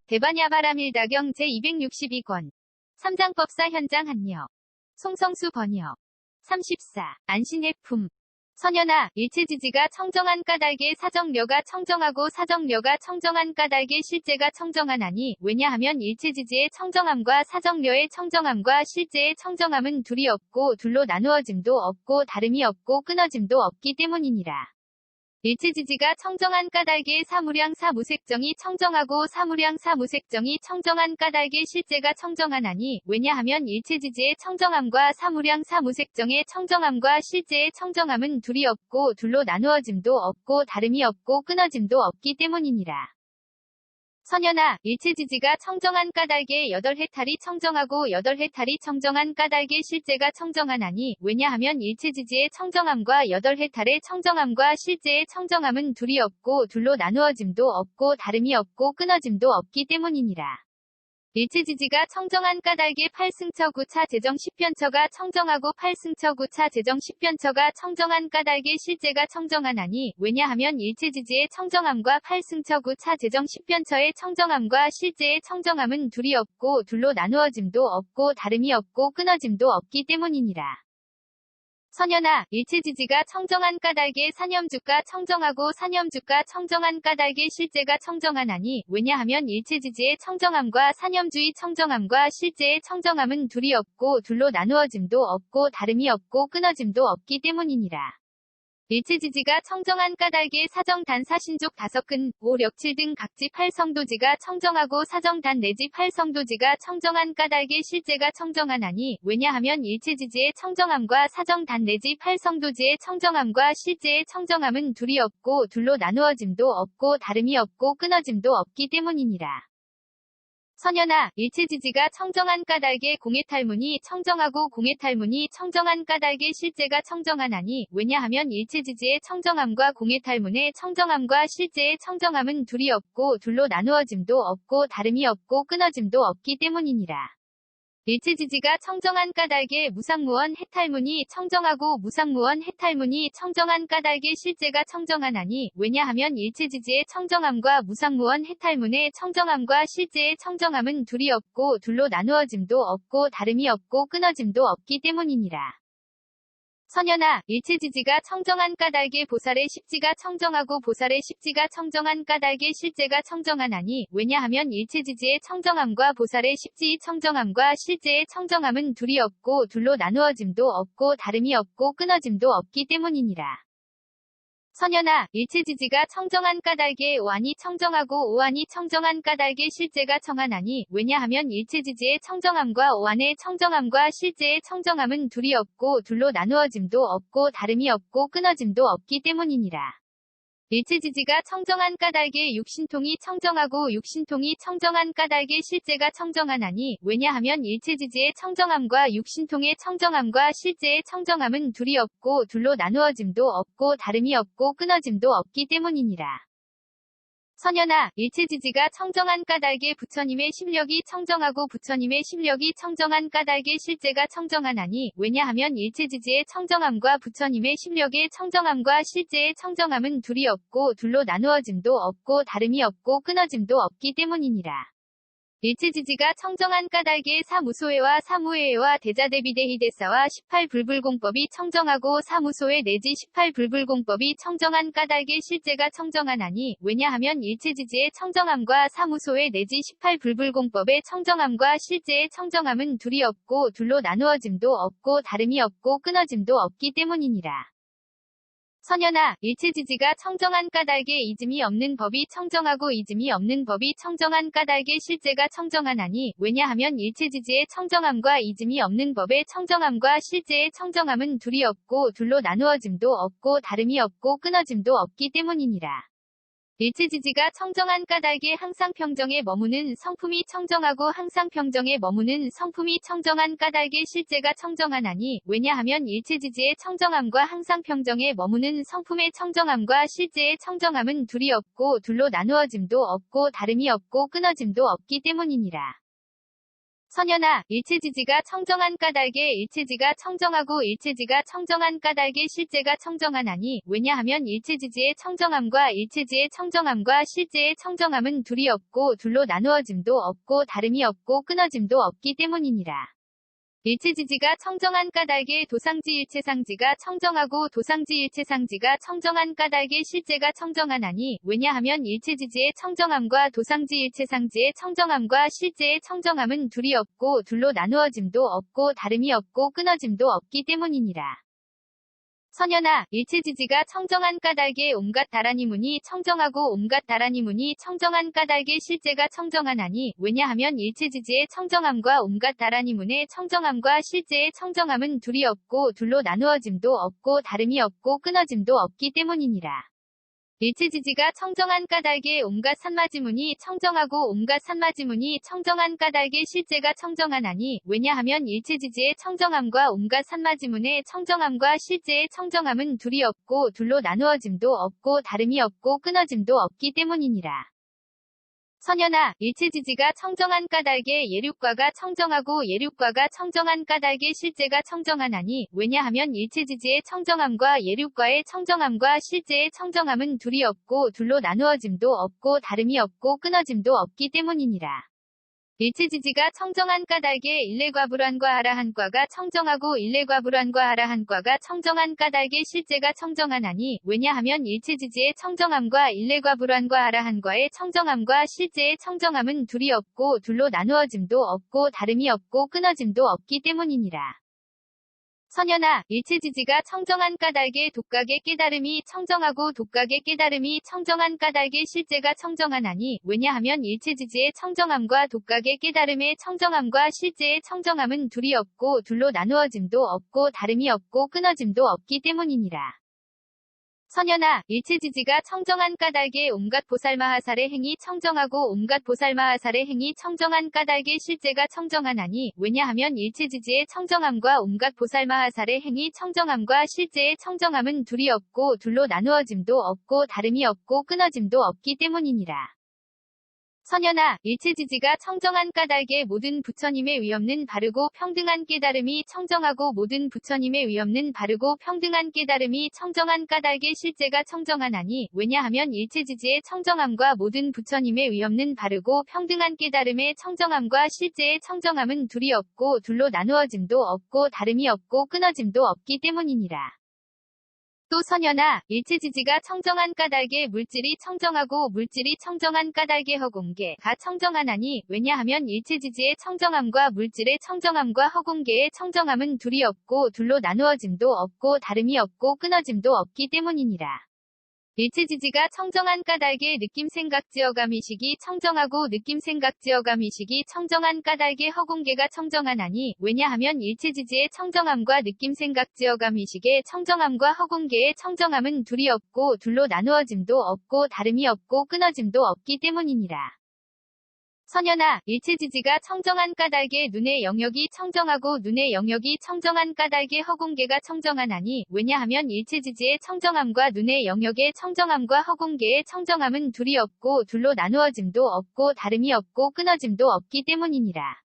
대반야바라밀다경 제262권. 삼장법사 현장 한여. 송성수 번역. 34. 안신해품. 선연아, 일체지지가 청정한 까닭에 사정려가 청정하고 사정려가 청정한 까닭에 실제가 청정하나니, 왜냐하면 일체지지의 청정함과 사정려의 청정함과 실제의 청정함은 둘이 없고 둘로 나누어짐도 없고 다름이 없고 끊어짐도 없기 때문이니라. 일체지지가 청정한 까닭에 사무량 사무색정이 청정하고 사무량 사무색정이 청정한 까닭에 실제가 청정하나니, 왜냐하면 일체지지의 청정함과 사무량 사무색정의 청정함과 실제의 청정함은 둘이 없고 둘로 나누어짐도 없고 다름이 없고 끊어짐도 없기 때문이니라. 선연아, 일체지지가 청정한 까닭에 여덟해탈이 청정하고 여덟해탈이 청정한 까닭에 실제가 청정하나니, 왜냐하면 일체지지의 청정함과 여덟해탈의 청정함과 실제의 청정함은 둘이 없고 둘로 나누어짐도 없고 다름이 없고 끊어짐도 없기 때문이니라. 일체지지가 청정한 까닭에 8승처 9차 재정 10변처가 청정하고 8승처 9차 재정 10변처가 청정한 까닭에 실제가 청정하나니, 왜냐하면 일체지지의 청정함과 8승처 9차 재정 10변처의 청정함과 실제의 청정함은 둘이 없고 둘로 나누어짐도 없고 다름이 없고 끊어짐도 없기 때문이니라. 선연아, 일체지지가 청정한 까닭에 사념주가 청정하고 사념주가 청정한 까닭에 실제가 청정하나니, 왜냐하면 일체지지의 청정함과 사념주의 청정함과 실제의 청정함은 둘이 없고 둘로 나누어짐도 없고 다름이 없고 끊어짐도 없기 때문이니라. 일체지지가 청정한 까닭에 사정단 사신족 5근, 5, 력7 등 각지 8성도지가 청정하고 사정단 내지 8성도지가 청정한 까닭에 실제가 청정하나니, 왜냐하면 일체지지의 청정함과 사정단 내지 8성도지의 청정함과 실제의 청정함은 둘이 없고 둘로 나누어짐도 없고 다름이 없고 끊어짐도 없기 때문이니라. 선연아, 일체지지가 청정한 까닭에 공해탈문이 청정하고 공해탈문이 청정한 까닭에 실제가 청정하나니, 왜냐하면 일체지지의 청정함과 공해탈문의 청정함과 실제의 청정함은 둘이 없고 둘로 나누어짐도 없고 다름이 없고 끊어짐도 없기 때문이니라. 일체지지가 청정한 까닭에 무상무원 해탈문이 청정하고 무상무원 해탈문이 청정한 까닭에 실제가 청정하나니, 왜냐하면 일체지지의 청정함과 무상무원 해탈문의 청정함과 실제의 청정함은 둘이 없고 둘로 나누어짐도 없고 다름이 없고 끊어짐도 없기 때문이니라. 선연아, 일체지지가 청정한 까닭에 보살의 십지가 청정하고 보살의 십지가 청정한 까닭에 실제가 청정하나니, 왜냐하면 일체지지의 청정함과 보살의 십지의 청정함과 실제의 청정함은 둘이 없고 둘로 나누어짐도 없고 다름이 없고 끊어짐도 없기 때문이니라. 선연아, 일체지지가 청정한 까닭에 오한이 청정하고 오한이 청정한 까닭에 실제가 청하나니, 왜냐하면 일체지지의 청정함과 오한의 청정함과 실제의 청정함은 둘이 없고 둘로 나누어짐도 없고 다름이 없고 끊어짐도 없기 때문이니라. 일체지지가 청정한 까닭에 육신통이 청정하고 육신통이 청정한 까닭에 실제가 청정하나니, 왜냐하면 일체지지의 청정함과 육신통의 청정함과 실제의 청정함은 둘이 없고 둘로 나누어짐도 없고 다름이 없고 끊어짐도 없기 때문이니라. 선연아, 일체지지가 청정한 까닭에 부처님의 심력이 청정하고 부처님의 심력이 청정한 까닭에 실제가 청정하나니, 왜냐하면 일체지지의 청정함과 부처님의 심력의 청정함과 실제의 청정함은 둘이 없고 둘로 나누어짐도 없고 다름이 없고 끊어짐도 없기 때문이니라. 일체지지가 청정한 까닭에 사무소회와 사무회와 대자대비대희대사와 18불불공법이 청정하고 사무소회 내지 18불불공법이 청정한 까닭에 실제가 청정하나니, 왜냐하면 일체지지의 청정함과 사무소회 내지 18불불공법의 청정함과 실제의 청정함은 둘이 없고 둘로 나누어짐도 없고 다름이 없고 끊어짐도 없기 때문이니라. 선연아, 일체지지가 청정한 까닭에 이즘이 없는 법이 청정하고 이즘이 없는 법이 청정한 까닭에 실제가 청정하나니, 왜냐하면 일체지지의 청정함과 이즘이 없는 법의 청정함과 실제의 청정함은 둘이 없고 둘로 나누어짐도 없고 다름이 없고 끊어짐도 없기 때문이니라. 일체지지가 청정한 까닭에 항상 평정에 머무는 성품이 청정하고 항상 평정에 머무는 성품이 청정한 까닭에 실제가 청정하나니, 왜냐하면 일체지지의 청정함과 항상 평정에 머무는 성품의 청정함과 실제의 청정함은 둘이 없고 둘로 나누어짐도 없고 다름이 없고 끊어짐도 없기 때문이니라. 선연아, 일체지지가 청정한 까닭에 일체지가 청정하고 일체지가 청정한 까닭에 실제가 청정하나니 왜냐하면 일체지지의 청정함과 일체지의 청정함과 실제의 청정함은 둘이 없고 둘로 나누어짐도 없고 다름이 없고 끊어짐도 없기 때문이니라. 일체지지가 청정한 까닭에 도상지일체상지가 청정하고 도상지일체상지가 청정한 까닭에 실제가 청정하나니 왜냐하면 일체지지의 청정함과 도상지일체상지의 청정함과 실제의 청정함은 둘이 없고 둘로 나누어짐도 없고 다름이 없고 끊어짐도 없기 때문이니라. 선연아, 일체지지가 청정한 까닭에 온갖 다라니문이 청정하고 온갖 다라니문이 청정한 까닭에 실제가 청정하나니 왜냐하면 일체지지의 청정함과 온갖 다라니문의 청정함과 실제의 청정함은 둘이 없고 둘로 나누어짐도 없고 다름이 없고 끊어짐도 없기 때문이니라. 일체지지가 청정한 까닭에 온갖 산마지문이 청정하고 온갖 산마지문이 청정한 까닭에 실제가 청정하나니 왜냐하면 일체지지의 청정함과 온갖 산마지문의 청정함과 실제의 청정함은 둘이 없고 둘로 나누어짐도 없고 다름이 없고 끊어짐도 없기 때문이니라. 선연아, 일체지지가 청정한 까닭에 예륙과가 청정하고 예륙과가 청정한 까닭에 실제가 청정하나니 왜냐하면 일체지지의 청정함과 예륙과의 청정함과 실제의 청정함은 둘이 없고 둘로 나누어짐도 없고 다름이 없고 끊어짐도 없기 때문이니라. 일체지지가 청정한 까닭에 일례과불환과 하라한과가 청정하고 일례과불환과 하라한과가 청정한 까닭에 실제가 청정하나니 왜냐하면 일체지지의 청정함과 일례과불환과 하라한과의 청정함과 실제의 청정함은 둘이 없고 둘로 나누어짐도 없고 다름이 없고 끊어짐도 없기 때문이니라. 선연아, 일체지지가 청정한 까닭에 독각의 깨달음이 청정하고 독각의 깨달음이 청정한 까닭에 실제가 청정하나니 왜냐하면 일체지지의 청정함과 독각의 깨달음의 청정함과 실제의 청정함은 둘이 없고 둘로 나누어짐도 없고 다름이 없고 끊어짐도 없기 때문이니라. 선연아, 일체지지가 청정한 까닭에 온갖 보살마하살의 행위 청정하고 온갖 보살마하살의 행위 청정한 까닭에 실제가 청정하나니 왜냐하면 일체지지의 청정함과 온갖 보살마하살의 행위 청정함과 실제의 청정함은 둘이 없고 둘로 나누어짐도 없고 다름이 없고 끊어짐도 없기 때문이니라. 선연아, 일체지지가 청정한 까닭에 모든 부처님의 위없는 바르고 평등한 깨달음이 청정하고 모든 부처님의 위없는 바르고 평등한 깨달음이 청정한 까닭에 실제가 청정하나니 왜냐하면 일체지지의 청정함과 모든 부처님의 위없는 바르고 평등한 깨달음의 청정함과 실제의 청정함은 둘이 없고 둘로 나누어짐도 없고 다름이 없고 끊어짐도 없기 때문이니라. 또 선연아, 일체지지가 청정한 까닭에 물질이 청정하고 물질이 청정한 까닭에 허공계가 청정하나니 왜냐하면 일체지지의 청정함과 물질의 청정함과 허공계의 청정함은 둘이 없고 둘로 나누어짐도 없고 다름이 없고 끊어짐도 없기 때문이니라. 일체지지가 청정한 까닭에 느낌생각지어감이식이 청정하고 느낌생각지어감이식이 청정한 까닭에 허공계가 청정하나니 왜냐하면 일체지지의 청정함과 느낌생각지어감이식의 청정함과 허공계의 청정함은 둘이 없고 둘로 나누어짐도 없고 다름이 없고 끊어짐도 없기 때문이니라. 선연아, 일체지지가 청정한 까닭에 눈의 영역이 청정하고 눈의 영역이 청정한 까닭에 허공계가 청정하나니 왜냐하면 일체지지의 청정함과 눈의 영역의 청정함과 허공계의 청정함은 둘이 없고 둘로 나누어짐도 없고 다름이 없고 끊어짐도 없기 때문이니라.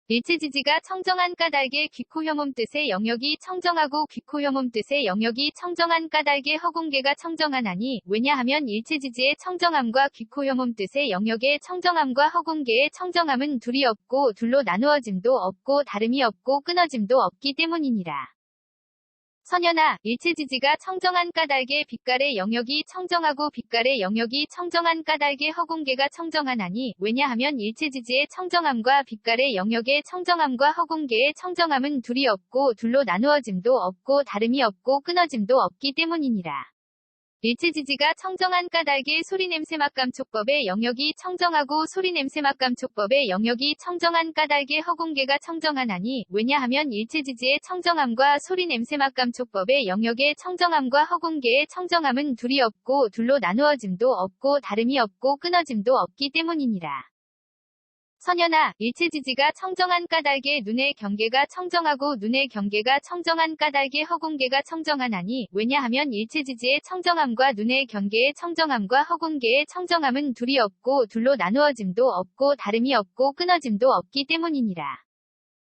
일체지지가 청정한 까닭에 귀코혐음 뜻의 영역이 청정하고 귀코혐음 뜻의 영역이 청정한 까닭에 허공계가 청정하나니 왜냐하면 일체지지의 청정함과 귀코혐음 뜻의 영역의 청정함과 허공계의 청정함은 둘이 없고 둘로 나누어짐도 없고 다름이 없고 끊어짐도 없기 때문이니라. 선연아, 일체지지가 청정한 까닭에 빛깔의 영역이 청정하고 빛깔의 영역이 청정한 까닭에 허공계가 청정하나니 왜냐하면 일체지지의 청정함과 빛깔의 영역의 청정함과 허공계의 청정함은 둘이 없고 둘로 나누어짐도 없고 다름이 없고 끊어짐도 없기 때문이니라. 일체지지가 청정한 까닭에 소리냄새맛감촉법의 영역이 청정하고 소리냄새맛감촉법의 영역이 청정한 까닭에 허공계가 청정하나니 왜냐하면 일체지지의 청정함과 소리냄새맛감촉법의 영역의 청정함과 허공계의 청정함은 둘이 없고 둘로 나누어짐도 없고 다름이 없고 끊어짐도 없기 때문이니라. 선현아, 일체지지가 청정한 까닭에 눈의 경계가 청정하고 눈의 경계가 청정한 까닭에 허공계가 청정하나니 왜냐하면 일체지지의 청정함과 눈의 경계의 청정함과 허공계의 청정함은 둘이 없고 둘로 나누어짐도 없고 다름이 없고 끊어짐도 없기 때문이니라.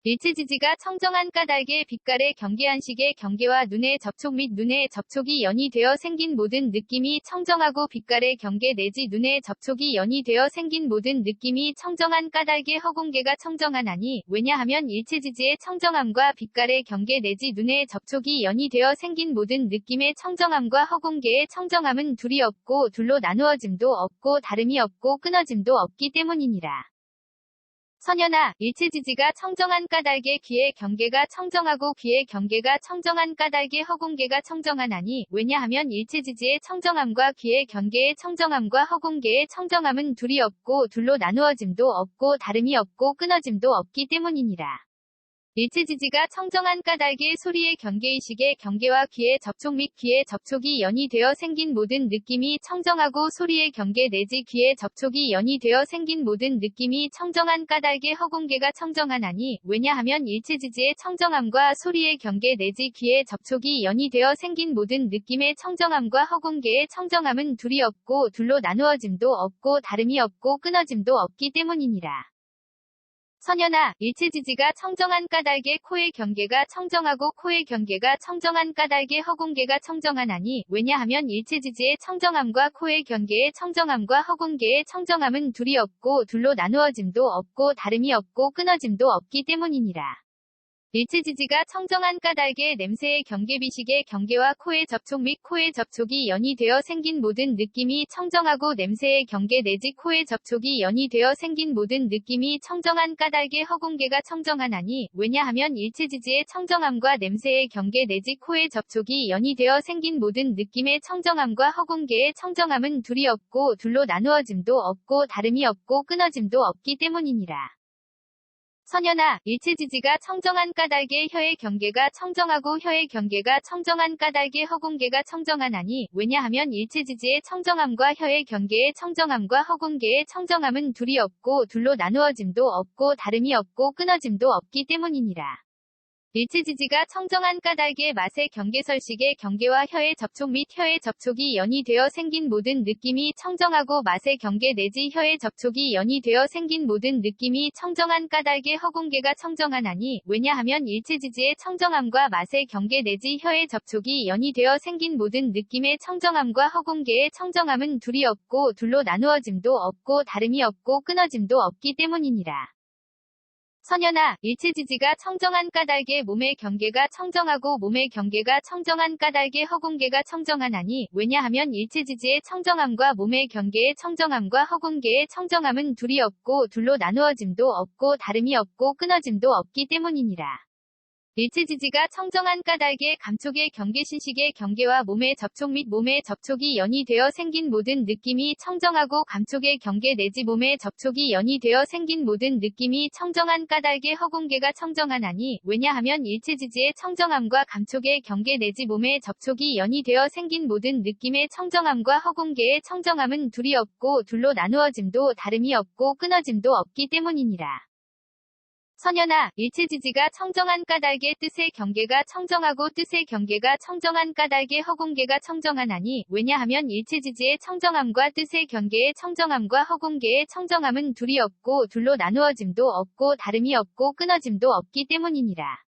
일체지지가 청정한 까닭에 빛깔의 경계한식의 경계와 눈의 접촉 및 눈의 접촉이 연이 되어 생긴 모든 느낌이 청정하고 빛깔의 경계 내지 눈의 접촉이 연이 되어 생긴 모든 느낌이 청정한 까닭에 허공계가 청정하나니 왜냐하면 일체지지의 청정함과 빛깔의 경계 내지 눈의 접촉이 연이 되어 생긴 모든 느낌의 청정함과 허공계의 청정함은 둘이 없고 둘로 나누어짐도 없고 다름이 없고 끊어짐도 없기 때문이니라. 선현아, 일체지지가 청정한 까닭에 귀의 경계가 청정하고 귀의 경계가 청정한 까닭에 허공계가 청정하나니 왜냐하면 일체지지의 청정함과 귀의 경계의 청정함과 허공계의 청정함은 둘이 없고 둘로 나누어짐도 없고 다름이 없고 끊어짐도 없기 때문이니라. 일체지지가 청정한 까닭에 소리의 경계의식의 경계와 귀의 접촉 및 귀의 접촉이 연이 되어 생긴 모든 느낌이 청정하고 소리의 경계 내지 귀의 접촉이 연이 되어 생긴 모든 느낌이 청정한 까닭에 허공계가 청정하나니 왜냐하면 일체지지의 청정함과 소리의 경계 내지 귀의 접촉이 연이 되어 생긴 모든 느낌의 청정함과 허공계의 청정함은 둘이 없고 둘로 나누어짐도 없고 다름이 없고 끊어짐도 없기 때문이니라. 선현아, 일체지지가 청정한 까닭에 코의 경계가 청정하고 코의 경계가 청정한 까닭에 허공계가 청정하나니 왜냐하면 일체지지의 청정함과 코의 경계의 청정함과 허공계의 청정함은 둘이 없고 둘로 나누어짐도 없고 다름이 없고 끊어짐도 없기 때문이니라. 일체지지가 청정한 까닭에 냄새의 경계비식의 경계와 코의 접촉 및 코의 접촉이 연이 되어 생긴 모든 느낌이 청정하고 냄새의 경계 내지 코의 접촉이 연이 되어 생긴 모든 느낌이 청정한 까닭에 허공계가 청정하나니 왜냐하면 일체지지의 청정함과 냄새의 경계 내지 코의 접촉이 연이 되어 생긴 모든 느낌의 청정함과 허공계의 청정함은 둘이 없고 둘로 나누어짐도 없고 다름이 없고 끊어짐도 없기 때문이니라. 선현아, 일체지지가 청정한 까닭에 혀의 경계가 청정하고 혀의 경계가 청정한 까닭에 허공계가 청정하나니 왜냐하면 일체지지의 청정함과 혀의 경계의 청정함과 허공계의 청정함은 둘이 없고 둘로 나누어짐도 없고 다름이 없고 끊어짐도 없기 때문이니라. 일체지지가 청정한 까닭에 맛의 경계설식의 경계와 혀의 접촉 및 혀의 접촉이 연이 되어 생긴 모든 느낌이 청정하고 맛의 경계 내지 혀의 접촉이 연이 되어 생긴 모든 느낌이 청정한 까닭에 허공계가 청정하나니 왜냐하면 일체지지의 청정함과 맛의 경계 내지 혀의 접촉이 연이 되어 생긴 모든 느낌의 청정함과 허공계의 청정함은 둘이 없고 둘로 나누어짐도 없고 다름이 없고 끊어짐도 없기 때문이니라. 선현아, 일체지지가 청정한 까닭에 몸의 경계가 청정하고 몸의 경계가 청정한 까닭에 허공계가 청정하나니 왜냐하면 일체지지의 청정함과 몸의 경계의 청정함과 허공계의 청정함은 둘이 없고 둘로 나누어짐도 없고 다름이 없고 끊어짐도 없기 때문이니라. 일체지지가 청정한 까닭에 감촉의 경계신식의 경계와 몸의 접촉 및 몸의 접촉이 연이 되어 생긴 모든 느낌이 청정하고 감촉의 경계 내지 몸의 접촉이 연이 되어 생긴 모든 느낌이 청정한 까닭에 허공계가 청정하나니 왜냐하면 일체지지의 청정함과 감촉의 경계 내지 몸의 접촉이 연이 되어 생긴 모든 느낌의 청정함과 허공계의 청정함은 둘이 없고 둘로 나누어짐도 다름이 없고 끊어짐도 없기 때문이니라. 선현아, 일체지지가 청정한 까닭에 뜻의 경계가 청정하고 뜻의 경계가 청정한 까닭에 허공계가 청정하나니 왜냐하면 일체지지의 청정함과 뜻의 경계의 청정함과 허공계의 청정함은 둘이 없고 둘로 나누어짐도 없고 다름이 없고 끊어짐도 없기 때문이니라.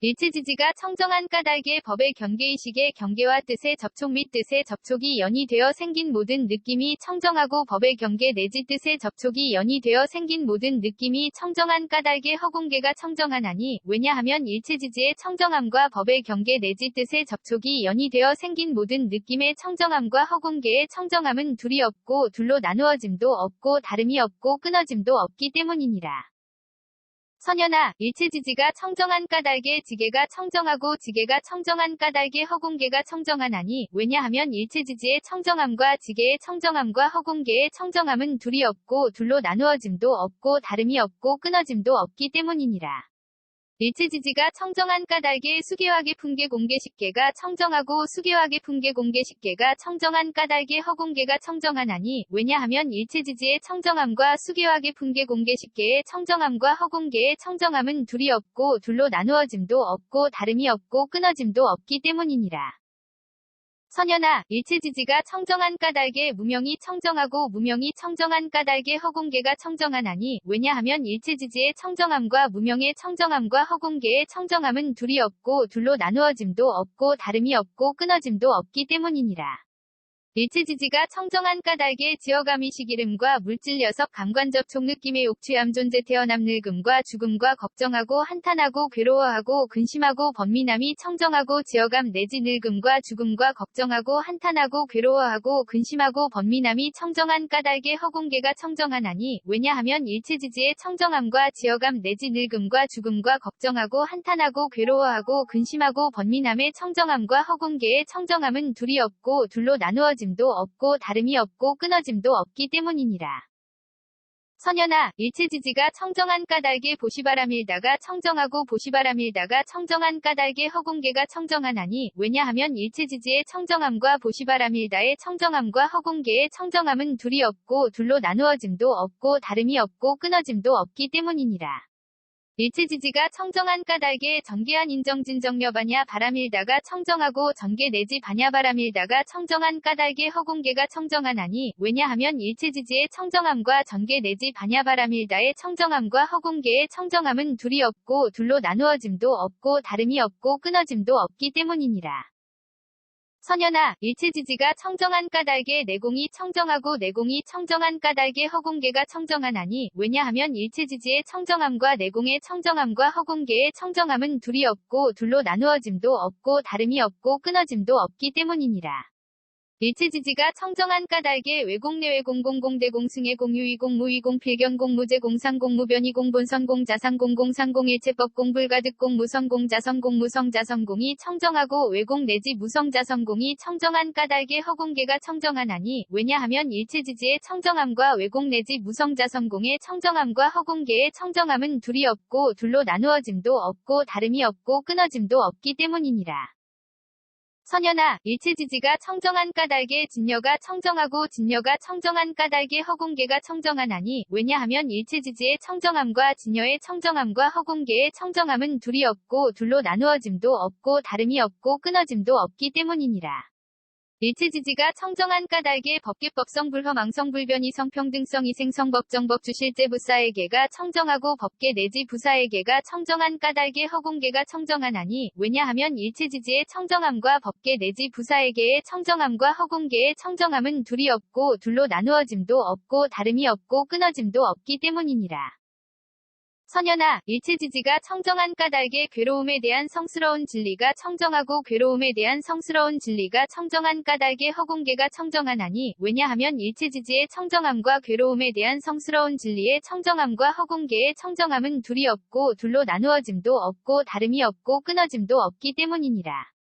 일체지지가 청정한 까닭에 법의 경계의식의 경계와 뜻의 접촉 및 뜻의 접촉이 연이 되어 생긴 모든 느낌이 청정하고 법의 경계 내지 뜻의 접촉이 연이 되어 생긴 모든 느낌이 청정한 까닭에 허공계가 청정하나니 왜냐하면 일체지지의 청정함과 법의 경계 내지 뜻의 접촉이 연이 되어 생긴 모든 느낌의 청정함과 허공계의 청정함은 둘이 없고 둘로 나누어짐도 없고 다름이 없고 끊어짐도 없기 때문이니라. 선현아, 일체지지가 청정한 까닭에 지게가 청정하고 지게가 청정한 까닭에 허공계가 청정하나니 왜냐하면 일체지지의 청정함과 지게의 청정함과 허공계의 청정함은 둘이 없고 둘로 나누어짐도 없고 다름이 없고 끊어짐도 없기 때문이니라. 일체지지가 청정한 까닭에 수계화계 풍계 공계식계가 청정하고 수계화계 풍계 공계식계가 청정한 까닭에 허공계가 청정하나니 왜냐하면 일체지지의 청정함과 수계화계 풍계 공계식계의 청정함과 허공계의 청정함은 둘이 없고 둘로 나누어짐도 없고 다름이 없고 끊어짐도 없기 때문이니라. 선연아, 일체지지가 청정한 까닭에 무명이 청정하고 무명이 청정한 까닭에 허공계가 청정하나니 왜냐하면 일체지지의 청정함과 무명의 청정함과 허공계의 청정함은 둘이 없고 둘로 나누어짐도 없고 다름이 없고 끊어짐도 없기 때문이니라. 일체지지가 청정한 까닭에 지어감이식 이름과 물질 녀석 감관접촉 느낌의 옥취함 존재 태어남 늙음과 죽음과 걱정하고 한탄하고 괴로워하고 근심하고 번민함이 청정하고 지어감 내지 늙음과 죽음과 걱정하고 한탄하고 괴로워하고 근심하고 번민함이 청정한 까닭에 허공계가 청정하나니 왜냐하면 일체지지의 청정함과 지어감 내지 늙음과 죽음과 걱정하고 한탄하고 괴로워하고 근심하고 번민함의 청정함과 허공계의 청정함은 둘이 없고 둘로 나누어짐도 없고 다름이 없고 끊어짐도 없기 때문이니라. 선연아, 일체지지가 청정한 까닭에 보시바람일다가 청정하고 보시바람일다가 청정한 까닭에 허공계가 청정하나니 왜냐하면 일체지지의 청정함과 보시바람일다의 청정함과 허공계의 청정함은 둘이 없고 둘로 나누어짐도 없고 다름이 없고 끊어짐도 없기 때문이니라. 일체지지가 청정한 까닭에 전개한 인정진정여바냐 바람일다가 청정하고 전개 내지 바냐바람일다가 청정한 까닭에 허공계가 청정하나니 왜냐하면 일체지지의 청정함과 전개 내지 바냐바람일다의 청정함과 허공계의 청정함은 둘이 없고 둘로 나누어짐도 없고 다름이 없고 끊어짐도 없기 때문이니라. 선연아, 일체지지가 청정한 까닭에 내공이 청정하고 내공이 청정한 까닭에 허공계가 청정하나니 왜냐하면 일체지지의 청정함과 내공의 청정함과 허공계의 청정함은 둘이 없고 둘로 나누어짐도 없고 다름이 없고 끊어짐도 없기 때문이니라. 일체지지가 청정한 까닭에 외공 내외공 공공대공 승해공 유이공 무이공 필견공 무제공 상공 무변이공 본선공 자상공 공상공 일체법공 불가득공 무성공 자성공 무성자성공이 청정하고 외공 내지 무성자성공이 청정한 까닭에 허공계가 청정하나니 왜냐하면 일체지지의 청정함과 외공 내지 무성자성공의 청정함과 허공계의 청정함은 둘이 없고 둘로 나누어짐도 없고 다름이 없고 끊어짐도 없기 때문이니라. 선연아, 일체지지가 청정한 까닭에 진여가 청정하고 진여가 청정한 까닭에 허공계가 청정하나니 왜냐하면 일체지지의 청정함과 진여의 청정함과 허공계의 청정함은 둘이 없고 둘로 나누어짐도 없고 다름이 없고 끊어짐도 없기 때문이니라. 일체지지가 청정한 까닭에 법계법성 불허망성 불변이 성평등성 이생성 법정법 주실제 부사에게가 청정하고 법계 내지 부사에게가 청정한 까닭에 허공계가 청정하나니 왜냐하면 일체지지의 청정함과 법계 내지 부사에게의 청정함과 허공계의 청정함은 둘이 없고 둘로 나누어짐도 없고 다름이 없고 끊어짐도 없기 때문이니라. 선연아, 일체지지가 청정한 까닭에 괴로움에 대한 성스러운 진리가 청정하고 괴로움에 대한 성스러운 진리가 청정한 까닭에 허공계가 청정하나니 왜냐하면 일체지지의 청정함과 괴로움에 대한 성스러운 진리의 청정함과 허공계의 청정함은 둘이 없고 둘로 나누어짐도 없고 다름이 없고 끊어짐도 없기 때문이니라.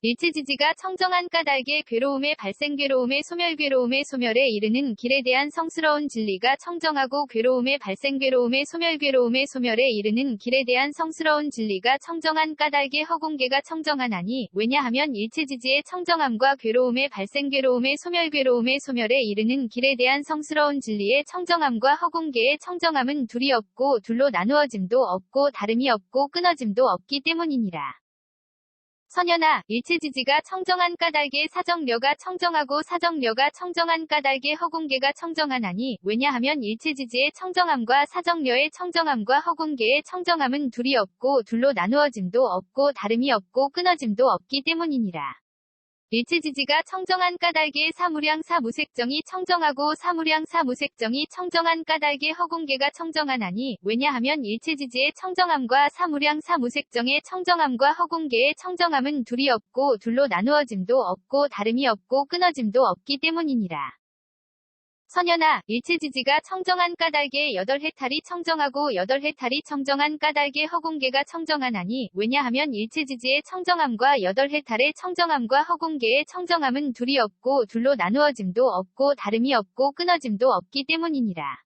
일체지지가 청정한 까닭에 괴로움의 발생 괴로움의 소멸 괴로움의 소멸에 이르는 길에 대한 성스러운 진리가 청정하고 괴로움의 발생 괴로움의 소멸 괴로움의 소멸에 이르는 길에 대한 성스러운 진리가 청정한 까닭에 허공계가 청정하나니 왜냐하면 일체지지의 청정함과 괴로움의 발생 괴로움의 소멸 괴로움의 소멸에 이르는 길에 대한 성스러운 진리의 청정함과 허공계의 청정함은 둘이 없고 둘로 나누어짐도 없고 다름이 없고 끊어짐도 없기 때문이니라. 선연아, 일체지지가 청정한 까닭에 사정려가 청정하고 사정려가 청정한 까닭에 허공계가 청정하나니 왜냐하면 일체지지의 청정함과 사정려의 청정함과 허공계의 청정함은 둘이 없고 둘로 나누어짐도 없고 다름이 없고 끊어짐도 없기 때문이니라. 일체지지가 청정한 까닭에 사무량 사무색정이 청정하고 사무량 사무색정이 청정한 까닭에 허공계가 청정하나니 왜냐하면 일체지지의 청정함과 사무량 사무색정의 청정함과 허공계의 청정함은 둘이 없고 둘로 나누어짐도 없고 다름이 없고 끊어짐도 없기 때문이니라. 선연아, 일체지지가 청정한 까닭에 여덟 해탈이 청정하고 여덟 해탈이 청정한 까닭에 허공계가 청정하나니 왜냐하면 일체지지의 청정함과 여덟 해탈의 청정함과 허공계의 청정함은 둘이 없고 둘로 나누어짐도 없고 다름이 없고 끊어짐도 없기 때문이니라.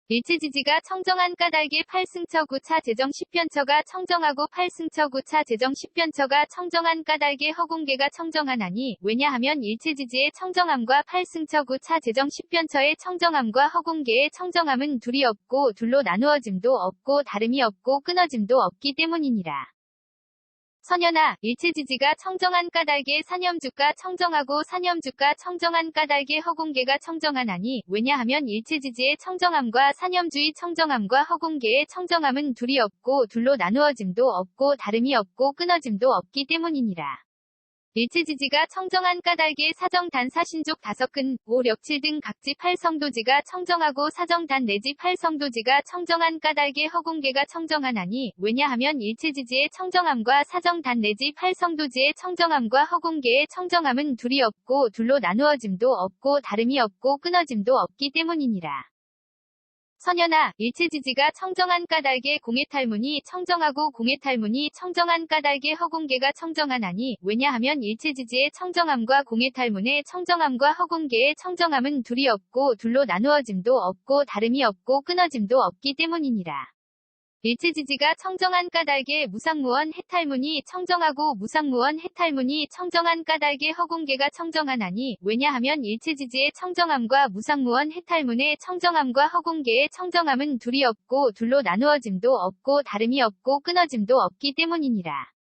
일체지지가 청정한 까닭에 8승처 9차 재정 10편처가 청정하고 8승처 9차 재정 10편처가 청정한 까닭에 허공계가 청정하나니 왜냐하면 일체지지의 청정함과 8승처 9차 재정 10편처의 청정함과 허공계의 청정함은 둘이 없고 둘로 나누어짐도 없고 다름이 없고 끊어짐도 없기 때문이니라. 선연아, 일체지지가 청정한 까닭에 사념주가 청정하고 사념주가 청정한 까닭에 허공계가 청정하나니 왜냐하면 일체지지의 청정함과 사념주의 청정함과 허공계의 청정함은 둘이 없고 둘로 나누어짐도 없고 다름이 없고 끊어짐도 없기 때문이니라. 일체지지가 청정한 까닭에 사정단 사신족 5근, 5, 력칠 등 각지 8성도지가 청정하고 사정단 내지 8성도지가 청정한 까닭에 허공계가 청정하나니 왜냐하면 일체지지의 청정함과 사정단 내지 8성도지의 청정함과 허공계의 청정함은 둘이 없고 둘로 나누어짐도 없고 다름이 없고 끊어짐도 없기 때문이니라. 선연아, 일체지지가 청정한 까닭에 공해탈문이 청정하고 공해탈문이 청정한 까닭에 허공계가 청정하나니 왜냐하면 일체지지의 청정함과 공해탈문의 청정함과 허공계의 청정함은 둘이 없고 둘로 나누어짐도 없고 다름이 없고 끊어짐도 없기 때문이니라. 일체지지가 청정한 까닭에 무상무원 해탈문이 청정하고 무상무원 해탈문이 청정한 까닭에 허공계가 청정하나니 왜냐하면 일체지지의 청정함과 무상무원 해탈문의 청정함과 허공계의 청정함은 둘이 없고 둘로 나누어짐도 없고 다름이 없고 끊어짐도 없기 때문이니라.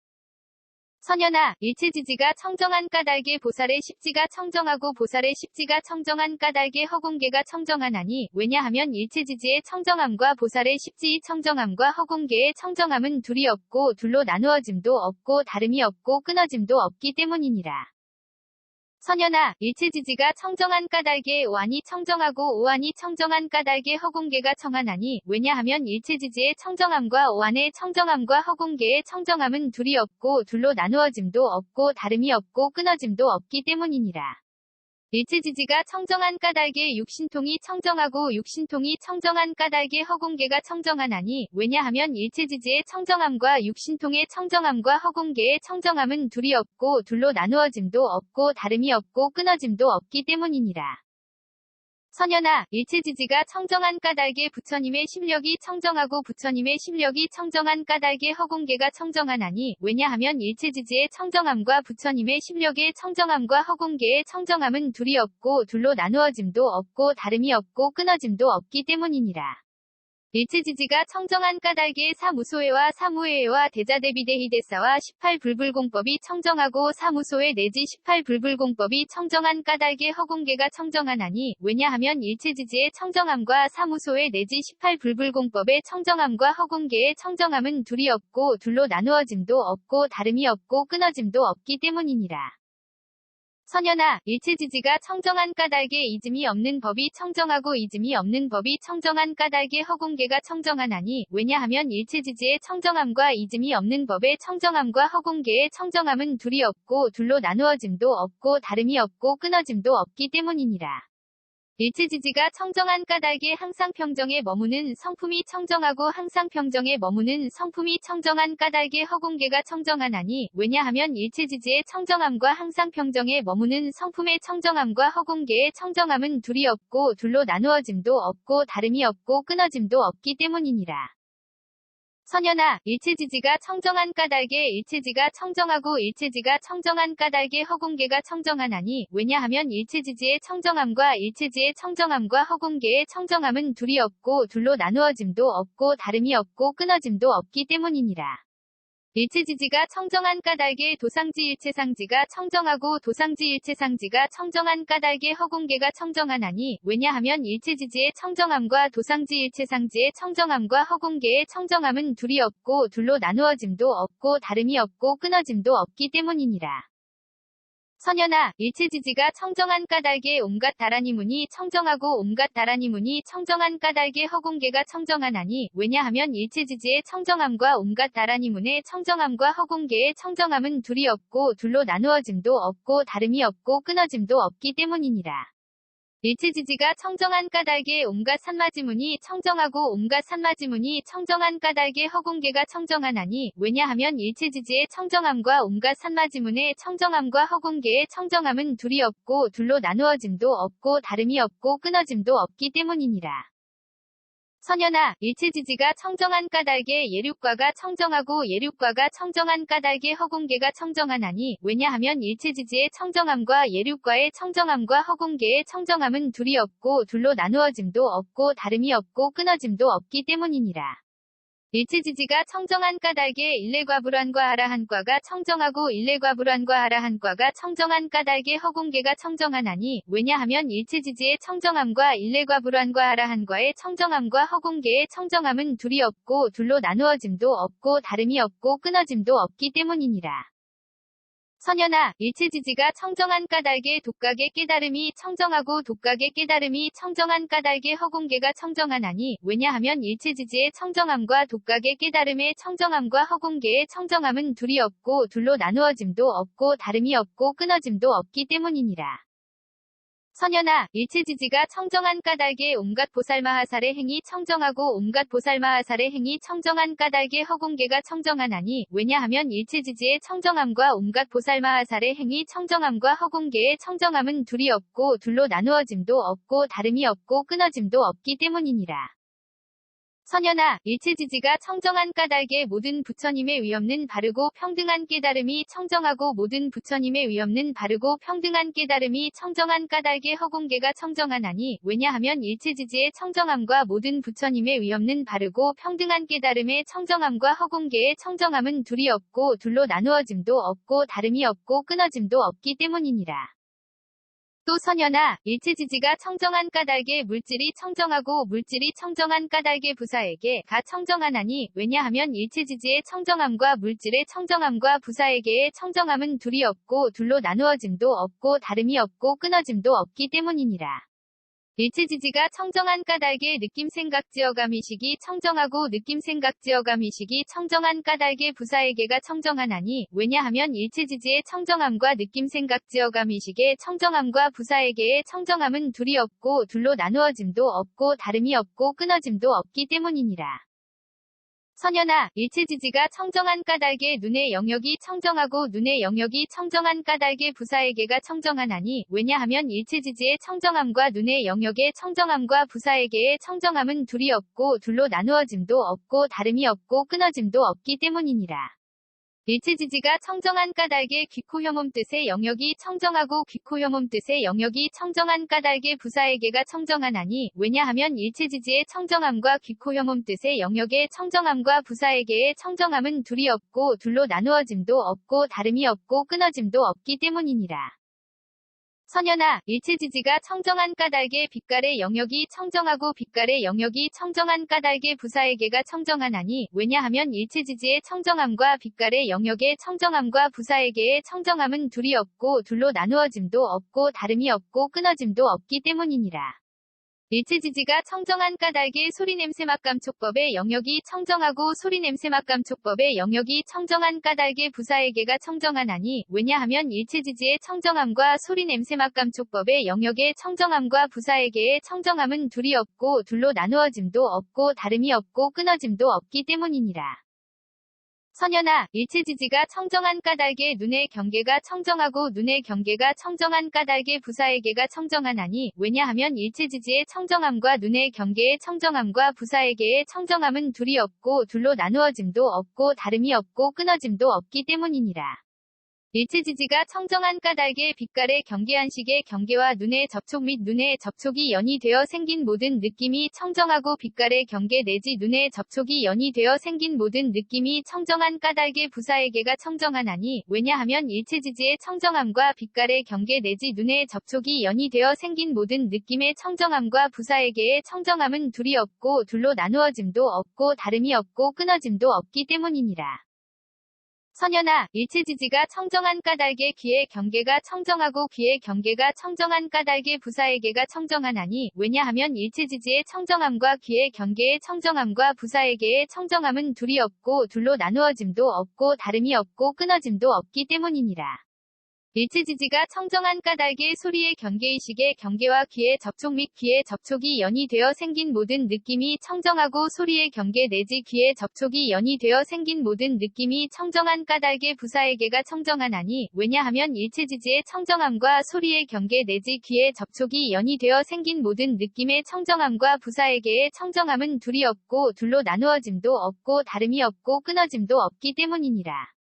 선연아, 일체지지가 청정한 까닭에 보살의 십지가 청정하고 보살의 십지가 청정한 까닭에 허공계가 청정하나니 왜냐하면 일체지지의 청정함과 보살의 십지의 청정함과 허공계의 청정함은 둘이 없고 둘로 나누어짐도 없고 다름이 없고 끊어짐도 없기 때문이니라. 선연아, 일체지지가 청정한 까닭에 오한이 청정하고 오한이 청정한 까닭에 허공계가 청하나니 왜냐하면 일체지지의 청정함과 오한의 청정함과 허공계의 청정함은 둘이 없고 둘로 나누어짐도 없고 다름이 없고 끊어짐도 없기 때문이니라. 일체지지가 청정한 까닭에 육신통이 청정하고 육신통이 청정한 까닭에 허공계가 청정하나니 왜냐하면 일체지지의 청정함과 육신통의 청정함과 허공계의 청정함은 둘이 없고 둘로 나누어짐도 없고 다름이 없고 끊어짐도 없기 때문이니라. 선연아, 일체지지가 청정한 까닭에 부처님의 심력이 청정하고 부처님의 심력이 청정한 까닭에 허공계가 청정하나니 왜냐하면 일체지지의 청정함과 부처님의 심력의 청정함과 허공계의 청정함은 둘이 없고 둘로 나누어짐도 없고 다름이 없고 끊어짐도 없기 때문이니라. 일체지지가 청정한 까닭에 사무소회와 사무회와 대자대비대희대사와 18불불공법이 청정하고 사무소회 내지 18불불공법이 청정한 까닭에 허공계가 청정하나니 왜냐하면 일체지지의 청정함과 사무소회 내지 18불불공법의 청정함과 허공계의 청정함은 둘이 없고 둘로 나누어짐도 없고 다름이 없고 끊어짐도 없기 때문이니라. 선연아, 일체지지가 청정한 까닭에 이즘이 없는 법이 청정하고 이즘이 없는 법이 청정한 까닭에 허공계가 청정하나니 왜냐하면 일체지지의 청정함과 이즘이 없는 법의 청정함과 허공계의 청정함은 둘이 없고 둘로 나누어짐도 없고 다름이 없고 끊어짐도 없기 때문이니라. 일체지지가 청정한 까닭에 항상 평정에 머무는 성품이 청정하고 항상 평정에 머무는 성품이 청정한 까닭에 허공계가 청정하나니 왜냐하면 일체지지의 청정함과 항상 평정에 머무는 성품의 청정함과 허공계의 청정함은 둘이 없고 둘로 나누어짐도 없고 다름이 없고 끊어짐도 없기 때문이니라. 선연아, 일체지지가 청정한 까닭에 일체지가 청정하고 일체지가 청정한 까닭에 허공계가 청정하나니 왜냐하면 일체지지의 청정함과 일체지의 청정함과 허공계의 청정함은 둘이 없고 둘로 나누어짐도 없고 다름이 없고 끊어짐도 없기 때문이니라. 일체지지가 청정한 까닭에 도상지 일체상지가 청정하고 도상지 일체상지가 청정한 까닭에 허공계가 청정하나니 왜냐하면 일체지지의 청정함과 도상지 일체상지의 청정함과 허공계의 청정함은 둘이 없고 둘로 나누어짐도 없고 다름이 없고 끊어짐도 없기 때문이니라. 선연아, 일체지지가 청정한 까닭에 온갖 다라니문이 청정하고 온갖 다라니문이 청정한 까닭에 허공계가 청정하나니 왜냐하면 일체지지의 청정함과 온갖 다라니문의 청정함과 허공계의 청정함은 둘이 없고 둘로 나누어짐도 없고 다름이 없고 끊어짐도 없기 때문이니라. 일체지지가 청정한 까닭에 온갖 산마지문이 청정하고 온갖 산마지문이 청정한 까닭에 허공계가 청정하나니 왜냐하면 일체지지의 청정함과 온갖 산마지문의 청정함과 허공계의 청정함은 둘이 없고 둘로 나누어짐도 없고 다름이 없고 끊어짐도 없기 때문이니라. 선연아, 일체지지가 청정한 까닭에 예륙과가 청정하고 예륙과가 청정한 까닭에 허공계가 청정하나니 왜냐하면 일체지지의 청정함과 예륙과의 청정함과 허공계의 청정함은 둘이 없고 둘로 나누어짐도 없고 다름이 없고 끊어짐도 없기 때문이니라. 일체지지가 청정한 까닭에 일례과불환과 아라한과가 청정하고 일례과불환과 아라한과가 청정한 까닭에 허공계가 청정하나니 왜냐하면 일체지지의 청정함과 일례과불환과 아라한과의 청정함과 허공계의 청정함은 둘이 없고 둘로 나누어짐도 없고 다름이 없고 끊어짐도 없기 때문이니라. 선연아, 일체지지가 청정한 까닭에 독각의 깨달음이 청정하고 독각의 깨달음이 청정한 까닭에 허공계가 청정하나니 왜냐하면 일체지지의 청정함과 독각의 깨달음의 청정함과 허공계의 청정함은 둘이 없고 둘로 나누어짐도 없고 다름이 없고 끊어짐도 없기 때문이니라. 선연아, 일체지지가 청정한 까닭에 온갖 보살마하살의 행위 청정하고 온갖 보살마하살의 행위 청정한 까닭에 허공계가 청정하나니 왜냐하면 일체지지의 청정함과 온갖 보살마하살의 행위 청정함과 허공계의 청정함은 둘이 없고 둘로 나누어짐도 없고 다름이 없고 끊어짐도 없기 때문이니라. 선연아, 일체지지가 청정한 까닭에 모든 부처님의 위없는 바르고 평등한 깨달음이 청정하고 모든 부처님의 위없는 바르고 평등한 깨달음이 청정한 까닭에 허공계가 청정하나니 왜냐하면 일체지지의 청정함과 모든 부처님의 위없는 바르고 평등한 깨달음의 청정함과 허공계의 청정함은 둘이 없고 둘로 나누어짐도 없고 다름이 없고 끊어짐도 없기 때문이니라. 또 선연아, 일체지지가 청정한 까닭에 물질이 청정하고 물질이 청정한 까닭에 부사에게 가 청정하나니 왜냐하면 일체지지의 청정함과 물질의 청정함과 부사에게의 청정함은 둘이 없고 둘로 나누어짐도 없고 다름이 없고 끊어짐도 없기 때문이니라. 일체지지가 청정한 까닭에 느낌생각지어감이식이 청정하고 느낌생각지어감이식이 청정한 까닭에 부사에게가 청정하나니 왜냐하면 일체지지의 청정함과 느낌생각지어감이식의 청정함과 부사에게의 청정함은 둘이 없고 둘로 나누어짐도 없고 다름이 없고 끊어짐도 없기 때문이니라. 선연아, 일체지지가 청정한 까닭에 눈의 영역이 청정하고 눈의 영역이 청정한 까닭에 부사에게가 청정하나니 왜냐하면 일체지지의 청정함과 눈의 영역의 청정함과 부사에게의 청정함은 둘이 없고 둘로 나누어짐도 없고 다름이 없고 끊어짐도 없기 때문이니라. 일체지지가 청정한 까닭에 귀코혐음 뜻의 영역이 청정하고 귀코혐음 뜻의 영역이 청정한 까닭에 부사에게가 청정하나니 왜냐하면 일체지지의 청정함과 귀코혐음 뜻의 영역의 청정함과 부사에게의 청정함은 둘이 없고 둘로 나누어짐도 없고 다름이 없고 끊어짐도 없기 때문이니라. 선연아, 일체지지가 청정한 까닭에 빛깔의 영역이 청정하고 빛깔의 영역이 청정한 까닭에 부사에게가 청정하나니 왜냐하면 일체지지의 청정함과 빛깔의 영역의 청정함과 부사에게의 청정함은 둘이 없고 둘로 나누어짐도 없고 다름이 없고 끊어짐도 없기 때문이니라. 일체지지가 청정한 까닭에 소리냄새맛감촉법의 영역이 청정하고 소리냄새맛감촉법의 영역이 청정한 까닭에 부사에게가 청정하나니 왜냐하면 일체지지의 청정함과 소리냄새맛감촉법의 영역의 청정함과 부사에게의 청정함은 둘이 없고 둘로 나누어짐도 없고 다름이 없고 끊어짐도 없기 때문이니라. 선연아, 일체지지가 청정한 까닭에 눈의 경계가 청정하고 눈의 경계가 청정한 까닭에 부사에게가 청정하나니 왜냐하면 일체지지의 청정함과 눈의 경계의 청정함과 부사에게의 청정함은 둘이 없고 둘로 나누어짐도 없고 다름이 없고 끊어짐도 없기 때문이니라. 일체지지가 청정한 까닭에 빛깔의 경계한식의 경계와 눈의 접촉 및 눈의 접촉이 연이 되어 생긴 모든 느낌이 청정하고 빛깔의 경계 내지 눈의 접촉이 연이 되어 생긴 모든 느낌이 청정한 까닭에 부사에게가 청정하나니 왜냐하면 일체지지의 청정함과 빛깔의 경계 내지 눈의 접촉이 연이 되어 생긴 모든 느낌의 청정함과 부사에게의 청정함은 둘이 없고 둘로 나누어짐도 없고 다름이 없고 끊어짐도 없기 때문이니라. 선연아, 일체지지가 청정한 까닭에 귀의 경계가 청정하고 귀의 경계가 청정한 까닭에 부사에게가 청정하나니 왜냐하면 일체지지의 청정함과 귀의 경계의 청정함과 부사에게의 청정함은 둘이 없고 둘로 나누어짐도 없고 다름이 없고 끊어짐도 없기 때문이니라. 일체지지가 청정한 까닭의 소리의 경계의식의 경계와 귀의 접촉 및 귀의 접촉이 연이 되어 생긴 모든 느낌이 청정하고 소리의 경계 내지 귀의 접촉이 연이 되어 생긴 모든 느낌이 청정한 까닭의 부사에게가 청정하나니 왜냐하면 일체지지의 청정함과 소리의 경계 내지 귀의 접촉이 연이 되어 생긴 모든 느낌의 청정함과 부사에게의 청정함은 둘이 없고 둘로 나누어짐도 없고 다름이 없고 끊어짐도 없기 때문이니라.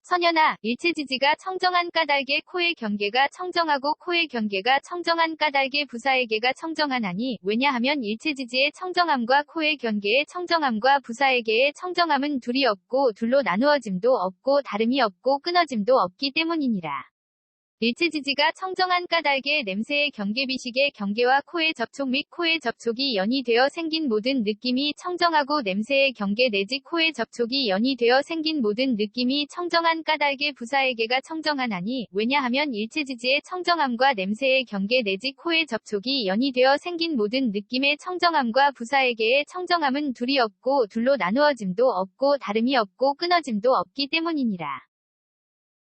선연아, 일체지지가 청정한 까닭의 코의 경계가 청정하고 코의 경계가 청정한 까닭의 부사에게가 청정하나니 왜냐하면 일체지지의 청정함과 코의 경계의 청정함과 부사에게의 청정함은 둘이 없고 둘로 나누어짐도 없고 다름이 없고 끊어짐도 없기 때문이니라. 일체지지가 청정한 까닭의 냄새의 경계비식의 경계와 코의 접촉 및 코의 접촉이 연이 되어 생긴 모든 느낌이 청정하고 냄새의 경계 내지 코의 접촉이 연이 되어 생긴 모든 느낌이 청정한 까닭의 부사에게가 청정하나니 왜냐하면 일체지지의 청정함과 냄새의 경계 내지 코의 접촉이 연이 되어 생긴 모든 느낌의 청정함과 부사에게의 청정함은 둘이 없고 둘로 나누어짐도 없고 다름이 없고 끊어짐도 없기 때문이니라.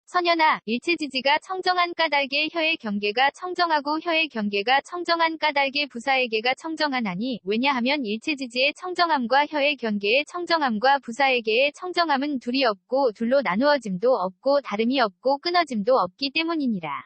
선연아, 일체지지가 청정한 까닭의 혀의 경계가 청정하고 혀의 경계가 청정한 까닭의 부사에게가 청정하나니 왜냐하면 일체지지의 청정함과 혀의 경계의 청정함과 부사에게의 청정함은 둘이 없고 둘로 나누어짐도 없고 다름이 없고 끊어짐도 없기 때문이니라.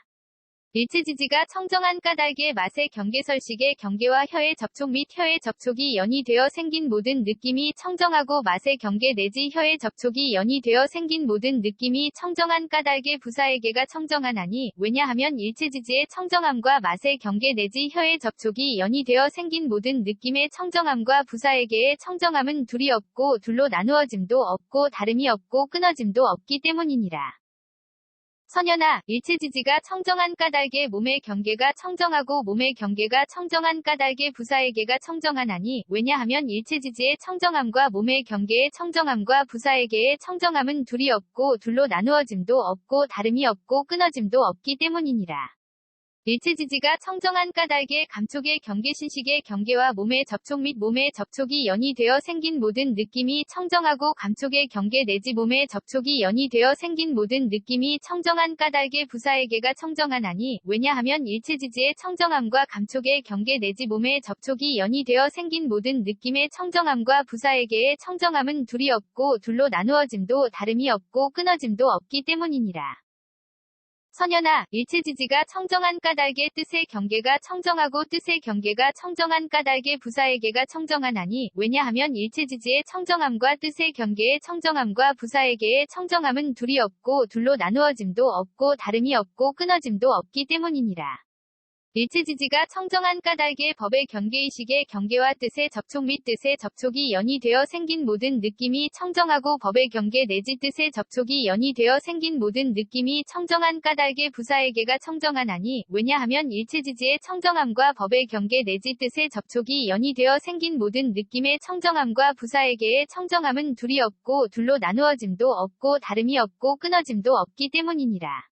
일체지지가 청정한 까닭의 맛의 경계설식의 경계와 혀의 접촉 및 혀의 접촉이 연이 되어 생긴 모든 느낌이 청정하고 맛의 경계 내지 혀의 접촉이 연이 되어 생긴 모든 느낌이 청정한 까닭의 부사에게가 청정하나니 왜냐하면 일체지지의 청정함과 맛의 경계 내지 혀의 접촉이 연이 되어 생긴 모든 느낌의 청정함과 부사에게의 청정함은 둘이 없고 둘로 나누어짐도 없고 다름이 없고 끊어짐도 없기 때문이니라. 선연아, 일체지지가 청정한 까닭의 몸의 경계가 청정하고 몸의 경계가 청정한 까닭의 부사에게가 청정하나니 왜냐하면 일체지지의 청정함과 몸의 경계의 청정함과 부사에게의 청정함은 둘이 없고 둘로 나누어짐도 없고 다름이 없고 끊어짐도 없기 때문이니라. 일체지지가 청정한 까닭의 감촉의 경계신식의 경계와 몸의 접촉 및 몸의 접촉이 연이 되어 생긴 모든 느낌이 청정하고 감촉의 경계 내지 몸의 접촉이 연이 되어 생긴 모든 느낌이 청정한 까닭의 부사에게가 청정하나니 왜냐하면 일체지지의 청정함과 감촉의 경계 내지 몸의 접촉이 연이 되어 생긴 모든 느낌의 청정함과 부사에게의 청정함은 둘이 없고 둘로 나누어짐도 다름이 없고 끊어짐도 없기 때문이니라. 선연아, 일체지지가 청정한 까닭의 뜻의 경계가 청정하고 뜻의 경계가 청정한 까닭의 부사에게가 청정하나니 왜냐하면 일체지지의 청정함과 뜻의 경계의 청정함과 부사에게의 청정함은 둘이 없고 둘로 나누어짐도 없고 다름이 없고 끊어짐도 없기 때문이니라. 일체지지가 청정한 까닭의 법의 경계의식의 경계와 뜻의 접촉 및 뜻의 접촉이 연이 되어 생긴 모든 느낌이 청정하고 법의 경계 내지 뜻의 접촉이 연이 되어 생긴 모든 느낌이 청정한 까닭의 부사에게가 청정하나니 왜냐하면 일체지지의 청정함과 법의 경계 내지 뜻의 접촉이 연이 되어 생긴 모든 느낌의 청정함과 부사에게의 청정함은 둘이 없고 둘로 나누어짐도 없고 다름이 없고 끊어짐도 없기 때문이니라.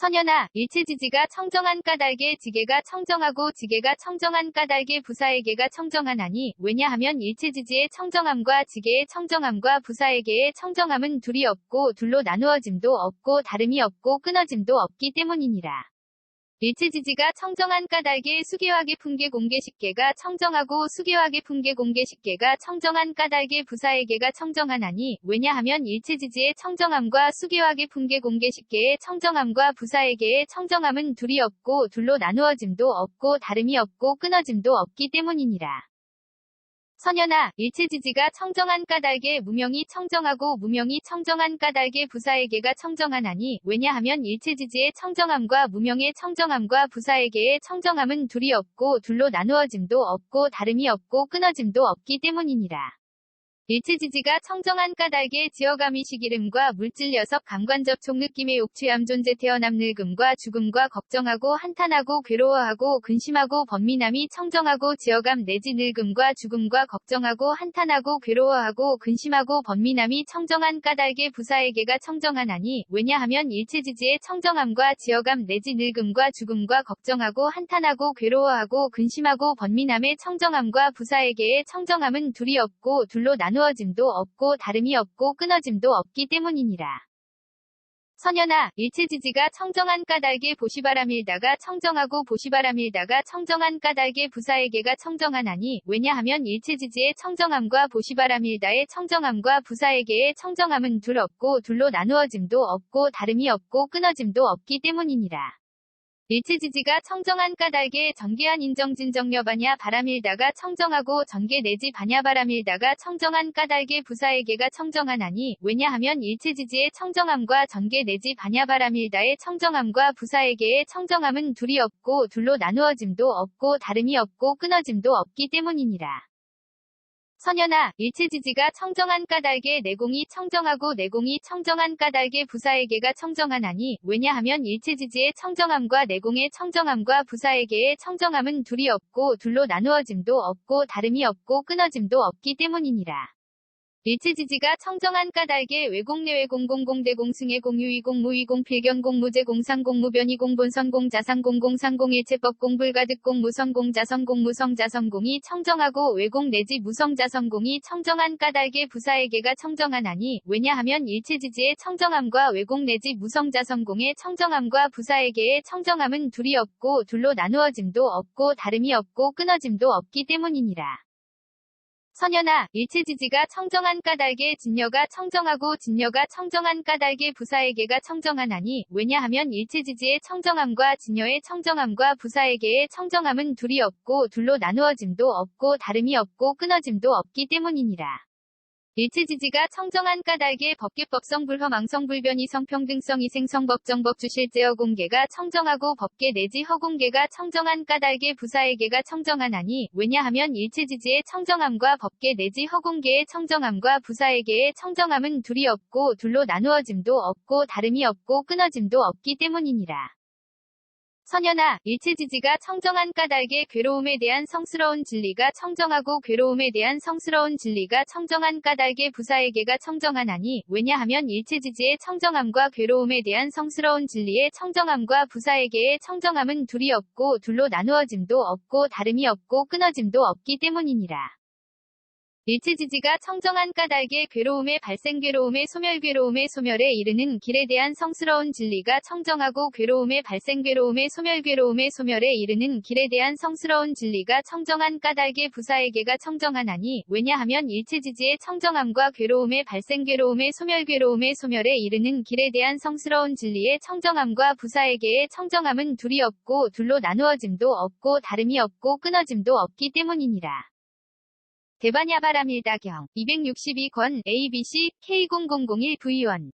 선연아, 일체지지가 청정한 까닭의 지게가 청정하고 지게가 청정한 까닭의 부사에게가 청정하나니 왜냐하면 일체지지의 청정함과 지게의 청정함과 부사에게의 청정함은 둘이 없고 둘로 나누어짐도 없고 다름이 없고 끊어짐도 없기 때문이니라. 일체지지가 청정한 까닭의 수계화계 풍계 공계식계가 청정하고 수계화계 풍계 공계식계가 청정한 까닭의 부사에게가 청정하나니 왜냐하면 일체지지의 청정함과 수계화계 풍계 공계식계의 청정함과 부사에게의 청정함은 둘이 없고 둘로 나누어짐도 없고 다름이 없고 끊어짐도 없기 때문이니라. 선연아, 일체지지가 청정한 까닭의 무명이 청정하고 무명이 청정한 까닭의 부사에게가 청정하나니 왜냐하면 일체지지의 청정함과 무명의 청정함과 부사에게의 청정함은 둘이 없고 둘로 나누어짐도 없고 다름이 없고 끊어짐도 없기 때문이니라. 일체지지가 청정한 까닭의 지어감이식 이름과 물질 녀석 감관접촉 느낌의 옥취함 존재 태어남 늙음과 죽음과 걱정하고 한탄하고 괴로워하고 근심하고 번민함이 청정하고 지어감 내지 늙음과 죽음과 걱정하고 한탄하고 괴로워하고 근심하고 번민함이 청정한 까닭의 부사에게가 청정하나니 왜냐하면 일체지지의 청정함과 지어감 내지 늙음과 죽음과 걱정하고 한탄하고 괴로워하고 근심하고 번민함의 청정함과 부사에게의 청정함은 둘이 없고 둘로 나누어짐도 없고 다름이 없고 끊어짐도 없기 때문이니라. 선연아, 일체지지가 청정한 까닭에 보시바람일다가 청정하고 보시바람일다가 청정한 까닭에 부사에게가 청정하나니 왜냐하면 일체지지의 청정함과 보시바람일다의 청정함과 부사에게의 청정함은 둘 없고 둘로 나누어짐도 없고 다름이 없고 끊어짐도 없기 때문이니라. 일체지지가 청정한 까닭에 전개한 인정진정여바냐 바람일다가 청정하고 전개 내지 바냐 바람일다가 청정한 까닭에 부사에게가 청정하나니 왜냐하면 일체지지의 청정함과 전개 내지 바냐 바람일다의 청정함과 부사에게의 청정함은 둘이 없고 둘로 나누어짐도 없고 다름이 없고 끊어짐도 없기 때문이니라. 선연아, 일체지지가 청정한 까닭에 내공이 청정하고 내공이 청정한 까닭에 부사에게가 청정하나니 왜냐하면 일체지지의 청정함과 내공의 청정함과 부사에게의 청정함은 둘이 없고 둘로 나누어짐도 없고 다름이 없고 끊어짐도 없기 때문이니라. 일체지지가 청정한 까닭에 외공 내외공 공공대 공승의 공유이 공무이 공필견 공무제 공상 공무변이 공본선 공자상 공공상 공일체법 공불가득 공무성 공자성 공무성 자성공이 청정하고 외공 내지 무성 자성공이 청정한 까닭에 부사에게가 청정하나니 왜냐하면 일체지지의 청정함과 외공 내지 무성 자성공의 청정함과 부사에게의 청정함은 둘이 없고 둘로 나누어짐도 없고 다름이 없고 끊어짐도 없기 때문이니라. 선연아, 일체지지가 청정한 까닭에 진여가 청정하고 진여가 청정한 까닭에 부사에게가 청정하나니 왜냐하면 일체지지의 청정함과 진여의 청정함과 부사에게의 청정함은 둘이 없고 둘로 나누어짐도 없고 다름이 없고 끊어짐도 없기 때문이니라. 일체지지가 청정한 까닭에 법계법성 불허망성 불변이 성평등성 이생성 법정법 주실제어 공개가 청정하고 법계 내지 허공개가 청정한 까닭에 부사에게가 청정하나니 왜냐하면 일체지지의 청정함과 법계 내지 허공개의 청정함과 부사에게의 청정함은 둘이 없고 둘로 나누어짐도 없고 다름이 없고 끊어짐도 없기 때문이니라. 선연아, 일체지지가 청정한 까닭에 괴로움에 대한 성스러운 진리가 청정하고 괴로움에 대한 성스러운 진리가 청정한 까닭에 부사에게가 청정하나니 왜냐하면 일체지지의 청정함과 괴로움에 대한 성스러운 진리의 청정함과 부사에게의 청정함은 둘이 없고 둘로 나누어짐도 없고 다름이 없고 끊어짐도 없기 때문이니라. 일체지지가 청정한 까닭에 괴로움의 발생 괴로움의 소멸 괴로움의 소멸에 이르는 길에 대한 성스러운 진리가 청정하고 괴로움의 발생 괴로움의 소멸 괴로움의 소멸에 이르는 길에 대한 성스러운 진리가 청정한 까닭에 부사에게가 청정하나니 왜냐하면 일체지지의 청정함과 괴로움의 발생 괴로움의 소멸에 이르는 길에 대한 성스러운 진리의 청정함과 부사에게의 청정함은 둘이 없고 둘로 나누어짐도 없고 다름이 없고 끊어짐도 없기 때문이니라. 대바냐바람일다경 262권 ABC K0001V1